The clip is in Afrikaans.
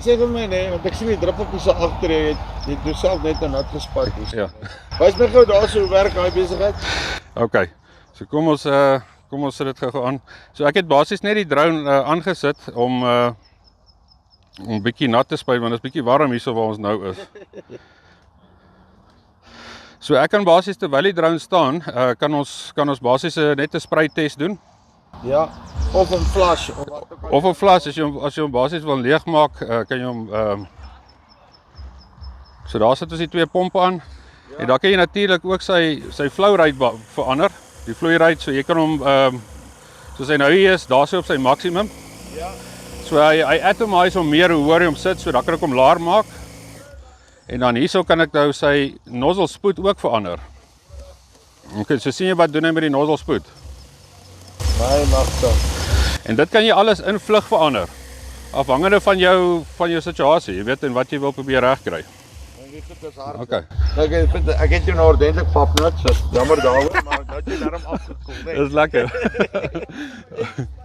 Sê vir my nee, want ek sien die druppeltjies daar agter jy doen self net 'n nat gespat hier. Ja. Wys my gou daar so hoe werk daai besigheid. OK. So kom ons sit dit gou aan. So ek het basies net die drone aangesit om 'n bietjie nat te spuit want dit is bietjie warm hierso waar ons nou is. So ek kan basies terwyl die drone staan, kan ons basies net 'n spuittest doen. Ja, of 'n flash of wat ook al. Of 'n flas as jy hom basies wil leegmaak, kan jy hom so daar sit ons die twee pompe aan. Ja. En dan kan jy natuurlik ook sy flow rate verander, die vloei rate, so jy kan hom soos hy nou hier is, daar so op sy maksimum. Ja. So hy atomize hom meer hoe hoër hy hom sit, so dan kan ek hom laer maak. En dan hierso kan ek nou sy nozzle spoed ook verander. OK, so sien jy wat doen hy met die nozzle spoed? My magtig. En dit kan jy alles in vlug verander. Afhangende van jou situasie, jy weet en wat jy wil probeer regkry. Dit is hard. OK. Ek het jou nou ordentlik papnut, so jammer daaroor, maar nou het jy daarom afgekom, né? Dis lekker.